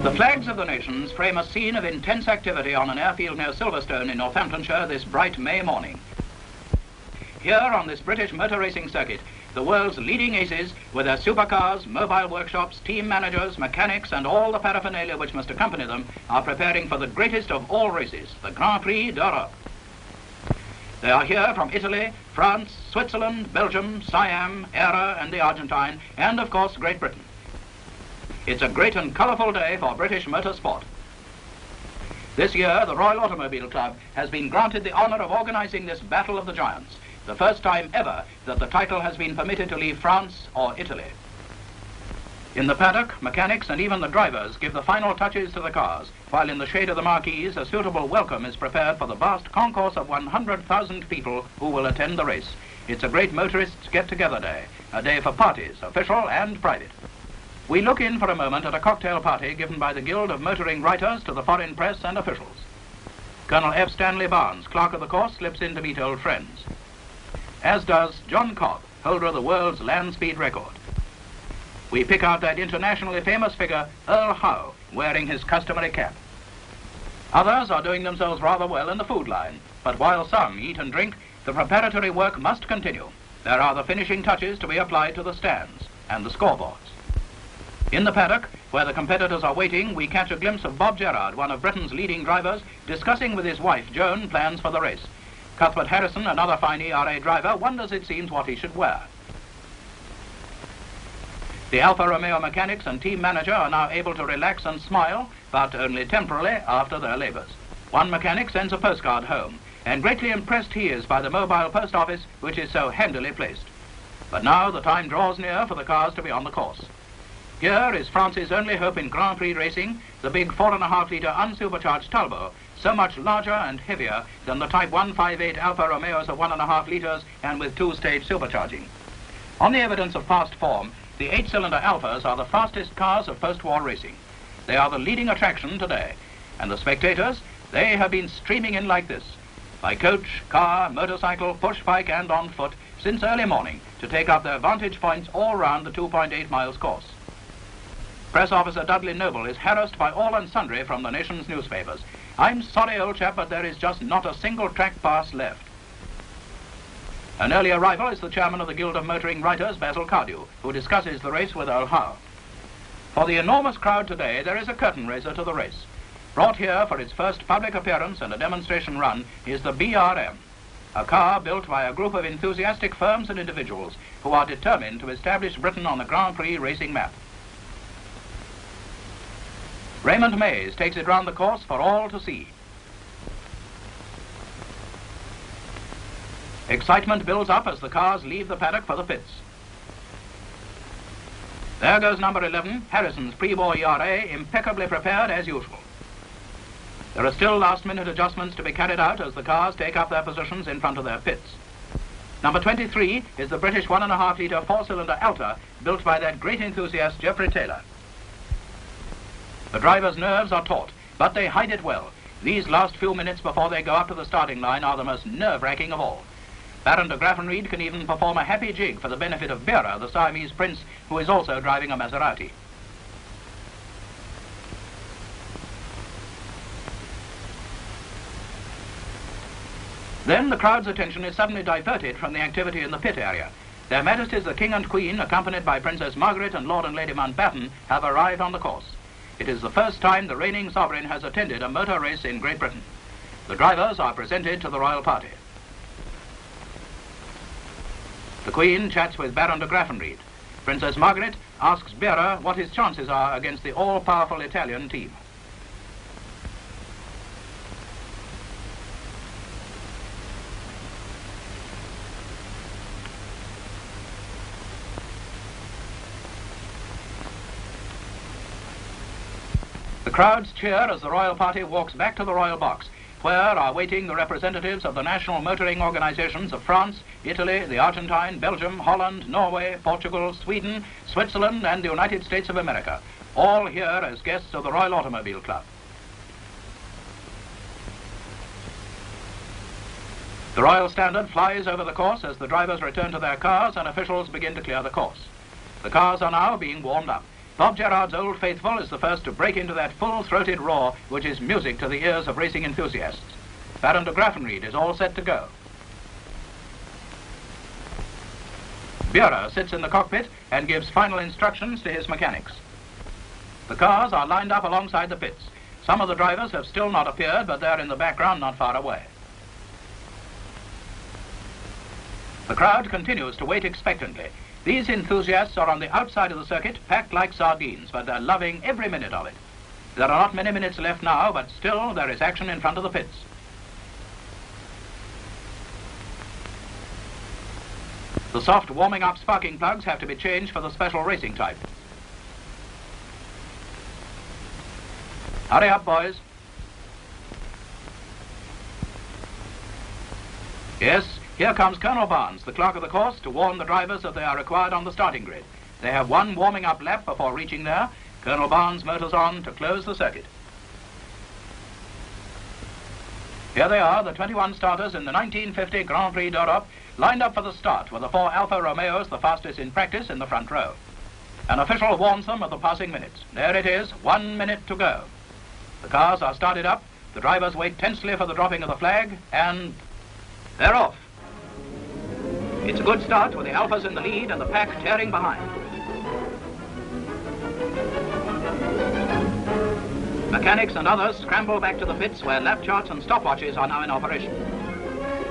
The flags of the nations frame a scene of intense activity on an airfield near Silverstone in Northamptonshire this bright May morning. Here on this British motor racing circuit, the world's leading aces, with their supercars, mobile workshops, team managers, mechanics and all the paraphernalia which must accompany them, are preparing for the greatest of all races, the Grand Prix d'Europe. They are here from Italy, France, Switzerland, Belgium, Siam, Era and the Argentine, and of course Great Britain. It's a great and colourful day for British motorsport. This year, the Royal Automobile Club has been granted the honour of organising this Battle of the Giants, the first time ever that the title has been permitted to leave France or Italy. In the paddock, mechanics and even the drivers give the final touches to the cars, while in the shade of the marquees a suitable welcome is prepared for the vast concourse of 100,000 people who will attend the race. It's a great motorists get-together day, a day for parties, official and private. We look in for a moment at a cocktail party given by the Guild of Motoring Writers to the foreign press and officials. Colonel F. Stanley Barnes, clerk of the course, slips in to meet old friends. As does John Cobb, holder of the world's land speed record. We pick out that internationally famous figure, Earl Howe, wearing his customary cap. Others are doing themselves rather well in the food line, but while some eat and drink, the preparatory work must continue. There are the finishing touches to be applied to the stands and the scoreboards. In the paddock, where the competitors are waiting, we catch a glimpse of Bob Gerrard, one of Britain's leading drivers, discussing with his wife, Joan, plans for the race. Cuthbert Harrison, another fine ERA driver, wonders, it seems, what he should wear. The Alfa Romeo mechanics and team manager are now able to relax and smile, but only temporarily after their labours. One mechanic sends a postcard home, and greatly impressed he is by the mobile post office, which is so handily placed. But now the time draws near for the cars to be on the course. Here is France's only hope in Grand Prix racing, the big 4.5-litre unsupercharged Talbot, so much larger and heavier than the Type 158 Alfa Romeos of 1.5 litres and with two-stage supercharging. On the evidence of past form, the 8-cylinder Alphas are the fastest cars of post-war racing. They are the leading attraction today, and the spectators, they have been streaming in like this, by coach, car, motorcycle, push bike and on foot, since early morning, to take up their vantage points all round the 2.8 miles course. Press officer Dudley Noble is harassed by all and sundry from the nation's newspapers. I'm sorry, old chap, but there is just not a single track pass left. An early arrival is the chairman of the Guild of Motoring Writers, Basil Cardew, who discusses the race with Earl Howe. For the enormous crowd today, there is a curtain raiser to the race. Brought here for its first public appearance and a demonstration run is the BRM, a car built by a group of enthusiastic firms and individuals who are determined to establish Britain on the Grand Prix racing map. Raymond Mays takes it round the course for all to see. Excitement builds up as the cars leave the paddock for the pits. There goes number 11, Harrison's pre-war ERA, impeccably prepared as usual. There are still last-minute adjustments to be carried out as the cars take up their positions in front of their pits. Number 23 is the British 1.5-litre 4-cylinder Alta, built by that great enthusiast Geoffrey Taylor. The driver's nerves are taut, but they hide it well. These last few minutes before they go up to the starting line are the most nerve-wracking of all. Baron de Graffenried can even perform a happy jig for the benefit of Bearer, the Siamese prince, who is also driving a Maserati. Then the crowd's attention is suddenly diverted from the activity in the pit area. Their Majesties the King and Queen, accompanied by Princess Margaret and Lord and Lady Mountbatten, have arrived on the course. It is the first time the reigning sovereign has attended a motor race in Great Britain. The drivers are presented to the royal party. The Queen chats with Baron de Graffenried. Princess Margaret asks Bearer what his chances are against the all-powerful Italian team. The crowds cheer as the royal party walks back to the royal box, where are waiting the representatives of the national motoring organizations of France, Italy, the Argentine, Belgium, Holland, Norway, Portugal, Sweden, Switzerland and the United States of America, all here as guests of the Royal Automobile Club. The Royal Standard flies over the course as the drivers return to their cars and officials begin to clear the course. The cars are now being warmed up. Bob Gerard's Old Faithful is the first to break into that full-throated roar which is music to the ears of racing enthusiasts. Baron de Graffenried is all set to go. Meilleur sits in the cockpit and gives final instructions to his mechanics. The cars are lined up alongside the pits. Some of the drivers have still not appeared, but they're in the background not far away. The crowd continues to wait expectantly. These enthusiasts are on the outside of the circuit, packed like sardines, but they're loving every minute of it. There are not many minutes left now, but still there is action in front of the pits. The soft warming-up sparking plugs have to be changed for the special racing type. Hurry up, boys. Yes, here comes Colonel Barnes, the clerk of the course, to warn the drivers that they are required on the starting grid. They have one warming-up lap before reaching there. Colonel Barnes motors on to close the circuit. Here they are, the 21 starters in the 1950 Grand Prix d'Europe, lined up for the start with the 4 Alfa Romeos, the fastest in practice, in the front row. An official warns them of the passing minutes. There it is, 1 minute to go. The cars are started up, the drivers wait tensely for the dropping of the flag, and they're off. It's a good start with the Alfas in the lead and the pack tearing behind. Mechanics and others scramble back to the pits where lap charts and stopwatches are now in operation.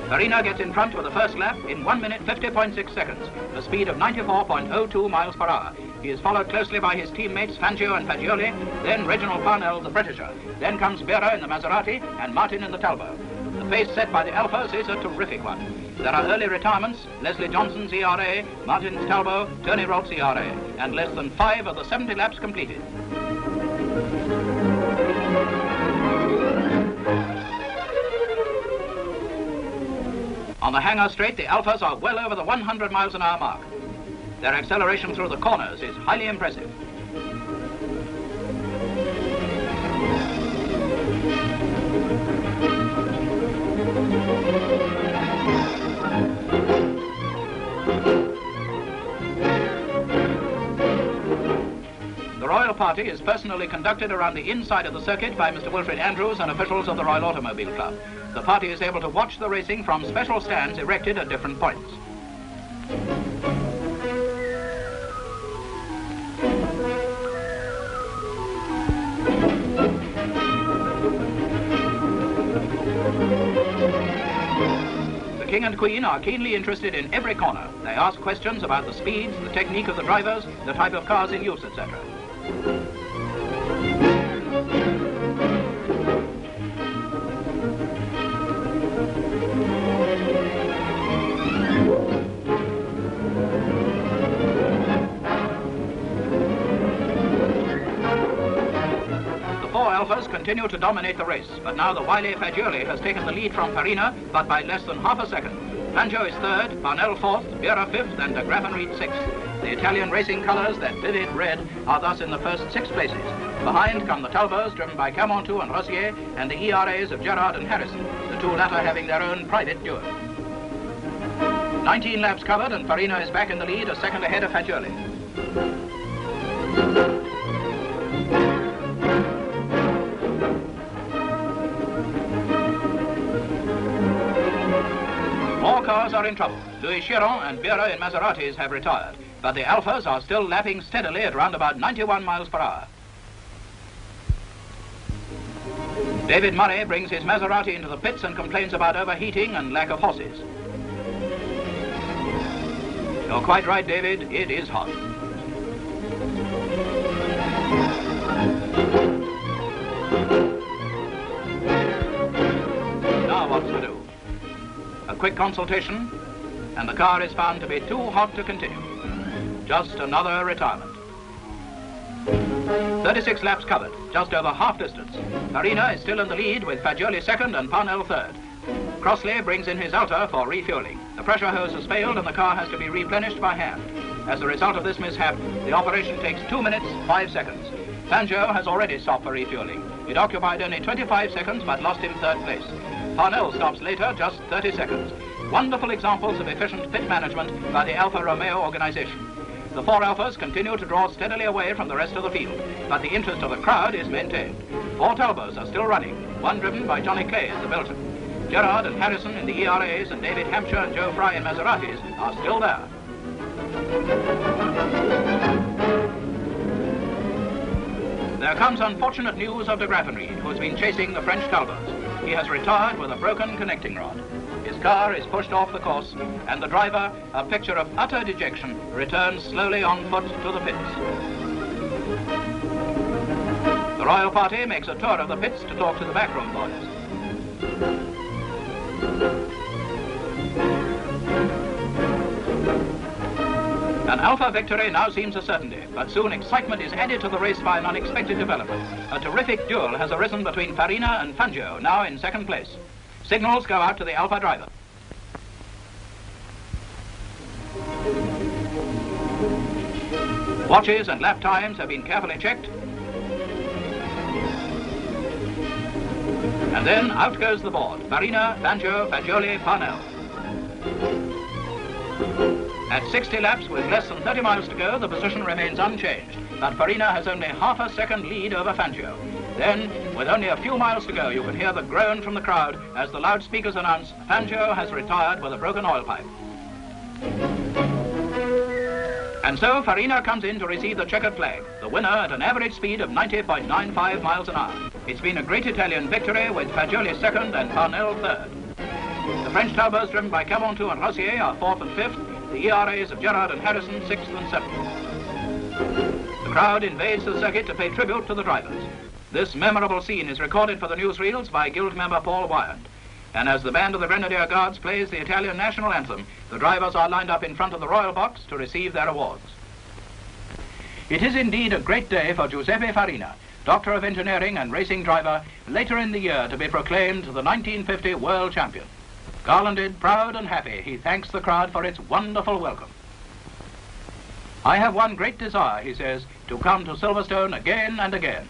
Farina gets in front with the first lap in 1 minute 50.6 seconds, a speed of 94.02 miles per hour. He is followed closely by his teammates Fangio and Fagioli, then Reginald Parnell, the Britisher. Then comes Meilleur in the Maserati and Martin in the Talbot. The pace set by the Alfas is a terrific one. There are early retirements, Leslie Johnson's ERA, Martin's Talbot, Tony Rolt's ERA, and less than 5 of the 70 laps completed. On the hangar straight, the Alfas are well over the 100 miles an hour mark. Their acceleration through the corners is highly impressive. The Royal Party is personally conducted around the inside of the circuit by Mr. Wilfred Andrews and officials of the Royal Automobile Club. The party is able to watch the racing from special stands erected at different points. The King and Queen are keenly interested in every corner. They ask questions about the speeds, the technique of the drivers, the type of cars in use, etc. Alfas continue to dominate the race, but now the wily Fagioli has taken the lead from Farina, but by less than half a second. Fangio is third, Parnell fourth, Meilleur fifth, and de Graffenried sixth. The Italian racing colours, that vivid red, are thus in the first 6 places. Behind come the Talbots, driven by Cabantous and Rosier, and the ERAs of Gerard and Harrison, the two latter having their own private duel. 19 laps covered, and Farina is back in the lead, a second ahead of Fagioli. More cars are in trouble. Louis Rosier and Meilleur in Maseratis have retired, but the Alfas are still lapping steadily at round about 91 miles per hour. David Murray brings his Maserati into the pits and complains about overheating and lack of horses. You're quite right, David, it is hot. Now what's to do? A quick consultation, and the car is found to be too hot to continue. Just another retirement. 36 laps covered, just over half distance. Farina is still in the lead with Fagioli second and Parnell third. Crossley brings in his Alta for refueling. The pressure hose has failed and the car has to be replenished by hand. As a result of this mishap, the operation takes 2 minutes, 5 seconds. Fangio has already stopped for refueling. It occupied only 25 seconds but lost him third place. Parnell stops later, just 30 seconds. Wonderful examples of efficient pit management by the Alfa Romeo organization. The four Alphas continue to draw steadily away from the rest of the field, but the interest of the crowd is maintained. Four Talbots are still running, one driven by Johnny Clay, the Belgian. Gerard and Harrison in the ERAs and David Hampshire and Joe Fry in Maseratis are still there. There comes unfortunate news of de Graffenried, who has been chasing the French Talbots. He has retired with a broken connecting rod. His car is pushed off the course, and the driver, a picture of utter dejection, returns slowly on foot to the pits. The royal party makes a tour of the pits to talk to the backroom boys. An Alfa victory now seems a certainty, but soon excitement is added to the race by an unexpected development. A terrific duel has arisen between Farina and Fagioli, now in second place. Signals go out to the Alfa driver. Watches and lap times have been carefully checked. And then out goes the board. Farina, Fagioli, Fagioli, Parnell. At 60 laps with less than 30 miles to go, the position remains unchanged, but Farina has only half a second lead over Fagioli. Then, with only a few miles to go, you can hear the groan from the crowd as the loudspeakers announce Fagioli has retired with a broken oil pipe. And so Farina comes in to receive the checkered flag, the winner at an average speed of 90.95 miles an hour. It's been a great Italian victory with Fagioli second and Parnell third. The French Talbots driven by Cabantous and Rosier are fourth and fifth, the ERAs of Gerard and Harrison sixth and seventh. The crowd invades the circuit to pay tribute to the drivers. This memorable scene is recorded for the newsreels by Guild member Paul Wyand. And as the band of the Grenadier Guards plays the Italian national anthem, the drivers are lined up in front of the royal box to receive their awards. It is indeed a great day for Giuseppe Farina, Doctor of Engineering and racing driver, later in the year to be proclaimed the 1950 world champion. Garlanded, proud and happy, he thanks the crowd for its wonderful welcome. I have one great desire, he says, to come to Silverstone again and again.